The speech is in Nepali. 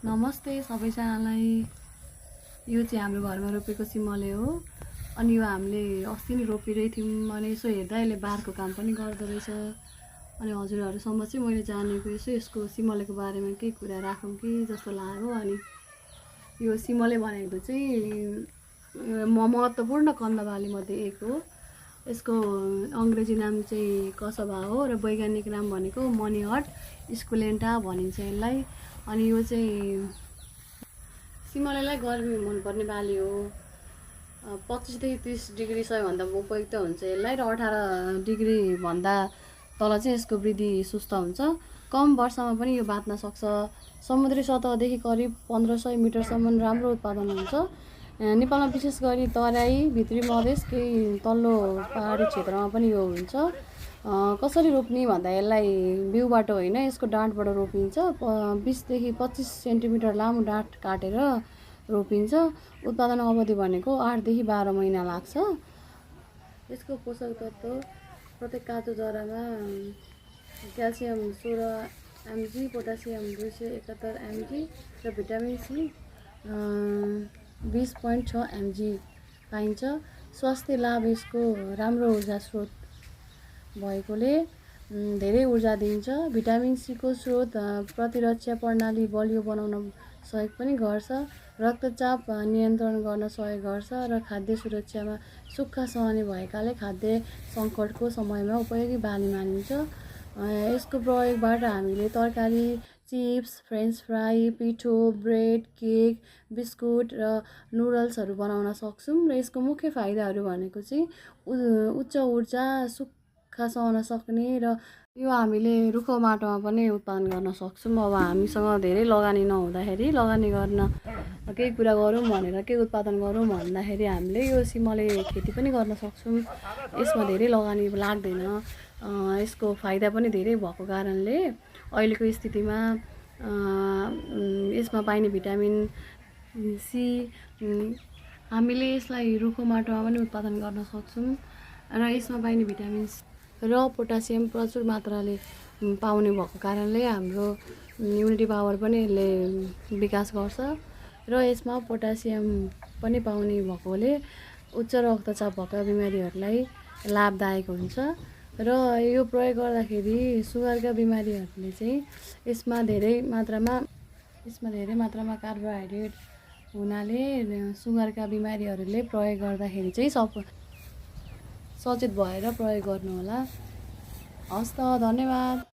नमस्ते सबैजनालाई। यो चाहिँ हाम्रो घरमा रोपेको सिमले हो। अनि यो हामीले अस्ति नै रोपिरहेको थियौँ। अनि यसो हेर्दा यसले बारको काम पनि गर्दो रहेछ। अनि हजुरहरूसम्म चाहिँ मैले जानेको यसको सिमलेको बारेमा केही कुरा राखौँ कि जस्तो लाग्यो। अनि यो सिमले भनेको चाहिँ महत्त्वपूर्ण कन्दबालीमध्ये एक हो। यसको अङ्ग्रेजी नाम चाहिँ कसबा हो र वैज्ञानिक नाम भनेको मनी हट स्कुलेन्टा भनिन्छ यसलाई। अनि यो चाहिँ सिमलेलाई गर्मी मनपर्ने बाली हो। 25 देखि 30 डिग्री सबैभन्दा उपयुक्त हुन्छ यसलाई, र 18 डिग्री भन्दा तल चाहिँ यसको वृद्धि सुस्त हुन्छ। कम वर्षामा पनि यो बाँच्न सक्छ। समुद्री सतहदेखि करिब 1500 मिटरसम्म राम्रो उत्पादन हुन्छ। नेपालमा विशेष गरी तराई, भित्री मधेस, केही तल्लो पहाडी क्षेत्रमा पनि यो हुन्छ। कसरी रोप्ने भन्दा यसलाई बिउबाट होइन, यसको डाँठबाट रोपिन्छ। 20 देखि 25 सेन्टिमिटर लामो डाँठ काटेर रोपिन्छ। उत्पादन अवधि भनेको 8 देखि 12 महिना लाग्छ। यसको पोषक तत्त्व प्रत्येक काँचो जरामा क्याल्सियम 16 mg, पोटासियम 271 mg र भिटामिन सी 20.6 mg पाइन्छ। स्वास्थ्य लाभ यसको राम्रो ऊर्जा स्रोत भएकोले धेरै ऊर्जा दिन्छ। भिटामिन सीको स्रोत प्रतिरक्षा प्रणाली बलियो बनाउन सहयोग पनि गर्छ। रक्तचाप नियन्त्रण गर्न सहयोग गर्छ र खाद्य सुरक्षामा सुक्खा सहने भएकाले खाद्य सङ्कटको समयमा उपयोगी बाली मानिन्छ। यसको प्रयोगबाट हामीले तरकारी, चिप्स, फ्रेन्च फ्राई, पिठो, ब्रेड, केक, बिस्कुट र नुडल्सहरू बनाउन सक्छौँ। र यसको मुख्य फाइदाहरू भनेको चाहिँ उच्च ऊर्जा, सुक्खा सहन सक्ने, र यो हामीले रुखो माटोमा पनि उत्पादन गर्न सक्छौँ। अब हामीसँग धेरै लगानी नहुँदाखेरि, लगानी गर्न केही कुरा गरौँ भनेर, केही उत्पादन गरौँ भन्दाखेरि हामीले यो सिमले खेती पनि गर्न सक्छौँ। यसमा धेरै लगानी लाग्दैन। यसको फाइदा पनि धेरै भएको कारणले अहिलेको स्थितिमा यसमा पाइने भिटामिन सी हामीले यसलाई रुखो माटोमा पनि उत्पादन गर्न सक्छौँ। र यसमा पाइने भिटामिन र पोटासियम प्रचुर मात्राले पाउने भएको कारणले हाम्रो इम्युनिटी पावर पनि यसले विकास गर्छ। र यसमा पोटासियम पनि पाउने भएकोले उच्च रक्तचाप भएका बिमारीहरूलाई लाभदायक हुन्छ। र यो प्रयोग गर्दाखेरि सुगरका बिमारीहरूले चाहिँ यसमा धेरै मात्रामा कार्बोहाइड्रेट हुनाले सुगरका बिमारीहरूले प्रयोग गर्दाखेरि चाहिँ सचेत भएर प्रयोग गर्नुहोला। हस् त, धन्यवाद।